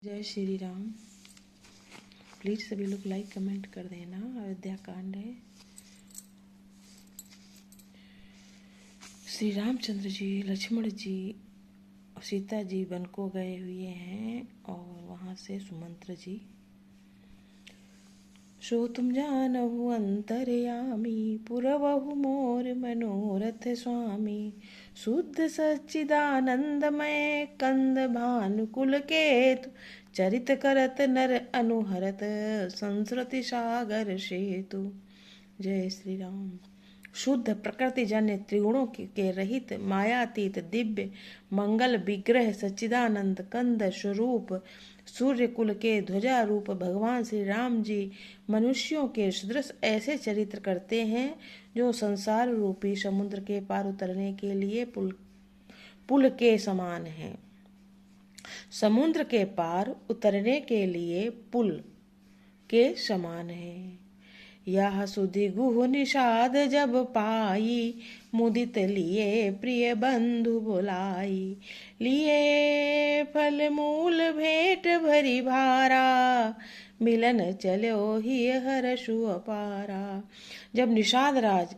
जय श्री राम। प्लीज सभी लोग लाइक कमेंट कर देना। अयोध्या कांड है। श्री रामचंद्र जी, लक्ष्मण जी, सीता जी वन को गए हुए हैं और वहां से सुमंत्र जी। सो तुम जानहु अंतर्यामी, पुरवहु मोर मनोरथ स्वामी। शुद्ध सच्चिदानंदमय कंद भानुकुल केतु, चरित करत नर अनुहरत संस्कृति सागर सेतु। जय श्री राम। शुद्ध प्रकृति जन्य त्रिगुणों के रहित मायातीत दिव्य मंगल विग्रह सच्चिदानंद कंद स्वरूप सूर्य कुल के ध्वजा रूप भगवान श्री राम जी मनुष्यों के सदृश ऐसे चरित्र करते हैं जो संसार रूपी समुद्र के पार उतरने के लिए पुल के समान हैं। समुद्र के पार उतरने के लिए पुल के समान है। यह सुधि गुह निषाद जब पाई, मुदित लिए प्रिय बंधु बुलाई। लिए फल मूल भेंट भरी भारा, मिलन चलो ही हर्षु अपारा। जब निषाद राज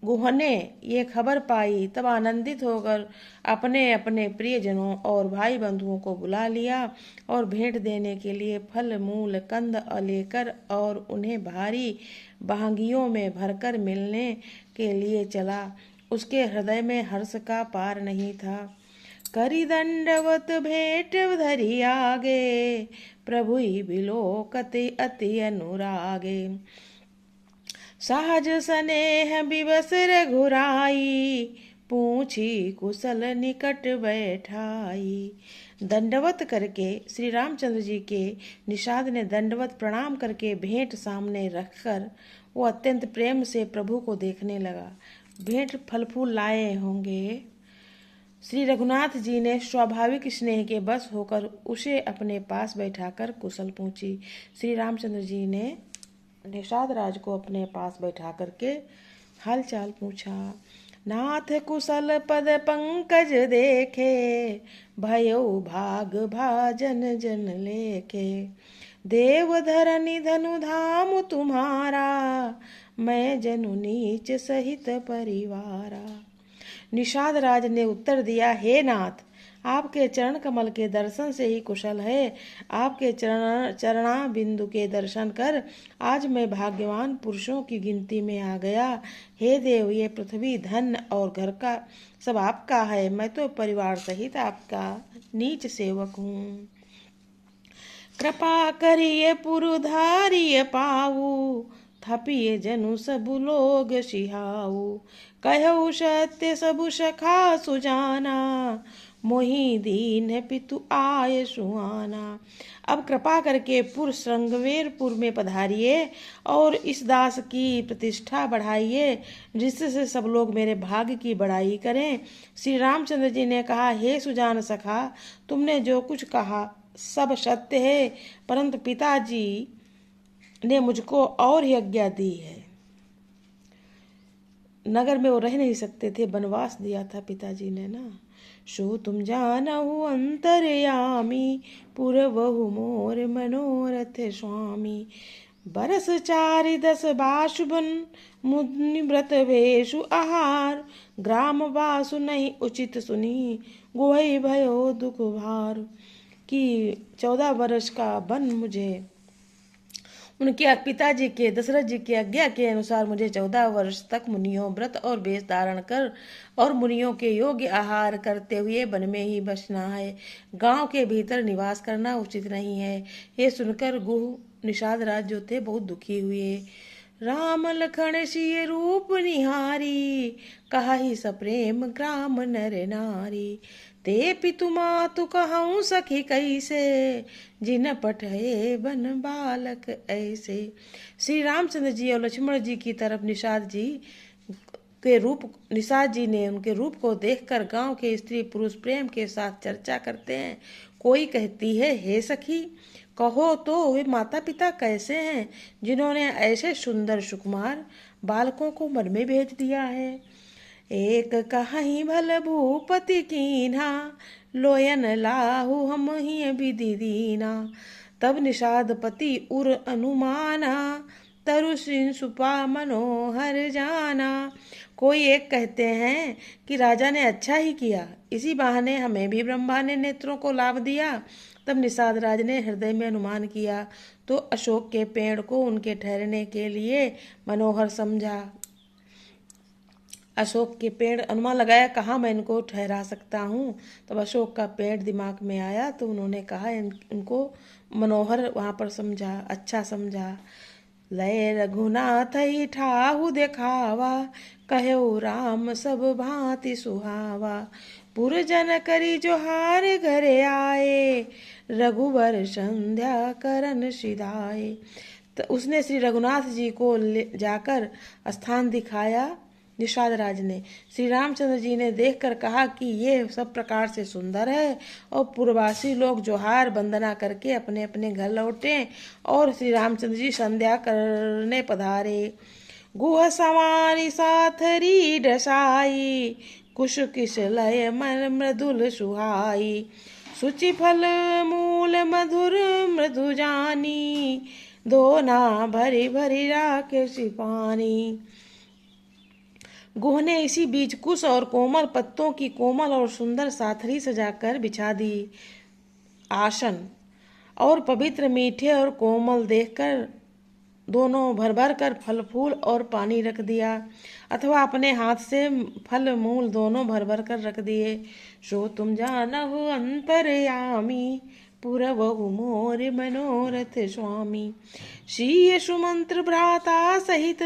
गुह ने ये खबर पाई तब आनंदित होकर अपने अपने प्रियजनों और भाई बंधुओं को बुला लिया और भेंट देने के लिए फल मूल कंद लेकर और उन्हें भारी बहंगियों में भरकर मिलने के लिए चला। उसके हृदय में हर्ष का पार नहीं था। करी दंडवत भेंट धरी आगे, प्रभु बिलोकति अति अनुरागे। सहज स्नेह बिवस रघुराई, पूछी कुशल निकट बैठाई। दंडवत करके श्री रामचंद्र जी के निषाद ने दंडवत प्रणाम करके भेंट सामने रखकर वो अत्यंत प्रेम से प्रभु को देखने लगा। भेंट फल फूल लाए होंगे। श्री रघुनाथ जी ने स्वाभाविक स्नेह के बस होकर उसे अपने पास बैठाकर कुशल पूछी। श्री रामचंद्र जी ने निषाद राज को अपने पास बैठा करके हालचाल पूछा। नाथ कुशल पद पंकज देखे, भयो भाग भाजन जन लेखे। देव धरनी धनु धाम तुम्हारा, मैं जनु नीच सहित परिवारा। निषाद राज ने उत्तर दिया, हे नाथ, आपके चरण कमल के दर्शन से ही कुशल है। आपके चरणा बिंदु के दर्शन कर आज मैं भाग्यवान पुरुषों की गिनती में आ गया। हे देव, ये पृथ्वी धन और घर का सब आपका है। मैं तो परिवार सहित आपका नीच सेवक हूँ। कृपा करिए पुरुधारिय पाऊ, थपिए जनु सबु लोग सिहाऊ। कहु सत्य सबु सखा सुजाना, मोहि दीन पितु आय सुहाना। अब कृपा करके पुर श्रृंगवेरपुर में पधारिए और इस दास की प्रतिष्ठा बढ़ाइए, जिससे सब लोग मेरे भाग्य की बड़ाई करें। श्री रामचंद्र जी ने कहा, हे सुजान सखा, तुमने जो कुछ कहा सब सत्य है, परंतु पिताजी ने मुझको और ही आज्ञा दी है। नगर में वो रह नहीं सकते थे, वनवास दिया था पिताजी ने ना। सो तुम जानहु अंतर्यामी, पुरवहु मोर मनोरथ स्वामी। बरस 4-10 बाशुबन, मुनि व्रत भेषु आहार। ग्राम वासु नहीं उचित सुनी, गुहै भयो दुख भार। कि 14 वर्ष का वन मुझे उनके पिताजी के दशरथ जी की आज्ञा के अनुसार मुझे 14 वर्ष तक मुनियों व्रत और वेश धारण कर और मुनियों के योग्य आहार करते हुए वन में ही बसना है। गांव के भीतर निवास करना उचित नहीं है। ये सुनकर गुह निषाद राज जो थे बहुत दुखी हुए। राम लखन सिय रूप निहारी, कहा ही सप्रेम ग्राम नर नारी। ते पितु मातु कहूँ सखी कैसे, जिन पठे बन बालक ऐसे। श्री रामचंद्र जी और लक्ष्मण जी की तरफ निषाद जी ने उनके रूप को देखकर गांव के स्त्री पुरुष प्रेम के साथ चर्चा करते हैं। कोई कहती है, हे सखी, कहो तो वे माता पिता कैसे हैं जिन्होंने ऐसे सुंदर सुकुमार बालकों को मन में भेज दिया है। एक कहीं भल भूपति कीन्हा, लोयन लाहु हम ही विधि दीना। तब निषादपति उर अनुमाना, तरु सुपा मनोहर जाना। कोई एक कहते हैं कि राजा ने अच्छा ही किया, इसी बहाने हमें भी ब्रह्मा ने नेत्रों को लाभ दिया। तब निषाद राज ने हृदय में अनुमान किया, तो अशोक के पेड़ को उनके ठहरने के लिए मनोहर समझा। अशोक के पेड़ अनुमान लगाया, कहाँ मैं इनको ठहरा सकता हूँ। तब अशोक का पेड़ दिमाग में आया, तो उन्होंने कहा इनको मनोहर वहाँ पर समझा, अच्छा समझा। लय रघुनाथ ही ठाहु देखावा, कहो राम सब भांति सुहावा। पुरजन करी जोहार घरे आए, रघुवर संध्या करन सिधाए। तो उसने श्री रघुनाथ जी को ले जाकर स्थान दिखाया। निषाद राज ने श्री रामचंद्र जी ने देखकर कहा कि ये सब प्रकार से सुंदर है, और पूर्ववासी लोग जोहार वंदना करके अपने अपने घर लौटे, और श्री रामचंद्र जी संध्या करने पधारे। गुह समानी साथरी डसाई, कुश किस लय मन मृदुल सुहाई। सुचि फल मूल मधुर मृदु जानी, दोना भरी भरी राकेश पानी। गुह ने इसी बीच कुश और कोमल पत्तों की कोमल और सुंदर साथरी सजाकर बिछा दी आसन, और पवित्र मीठे और कोमल देखकर दोनों भर भर कर फल फूल और पानी रख दिया, अथवा अपने हाथ से फल मूल दोनों भर भर कर रख दिए। सो तुम जानहु अंतरयामी, पुरवहु मोर मनोरथ स्वामी। शीय सुमंत्र भ्राता सहित,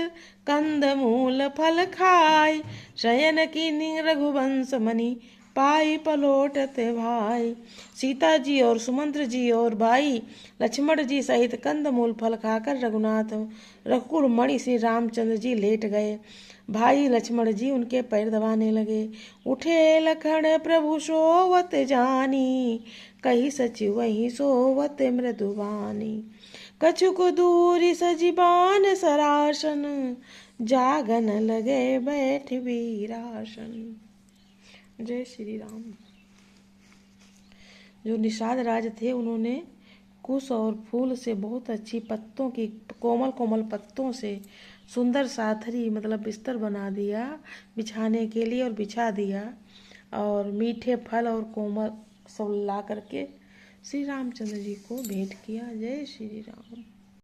कंद मूल फल खाय। शयन की रघुवंश मणि, पाई पलोटत भाई। सीता जी और सुमंत्र जी और भाई लक्ष्मण जी सहित कंद मूल फल खाकर रघुनाथ रघुकुल मणि श्री रामचंद्र जी लेट गए। भाई लक्ष्मण जी उनके पैर दबाने लगे। उठे लखन प्रभु सोवत जानी, कही सचि वही सोवत मृदुवानी। कछुक दूरी सजीबान सरासन, जागन लगे बैठ वीरासन। जय श्री राम। जो निषाद राज थे उन्होंने कुश और फूल से बहुत अच्छी पत्तों की कोमल कोमल पत्तों से सुंदर साथरी मतलब बिस्तर बना दिया बिछाने के लिए, और बिछा दिया, और मीठे फल और कोमल सब ला करके श्री रामचंद्र जी को भेंट किया। जय श्री राम।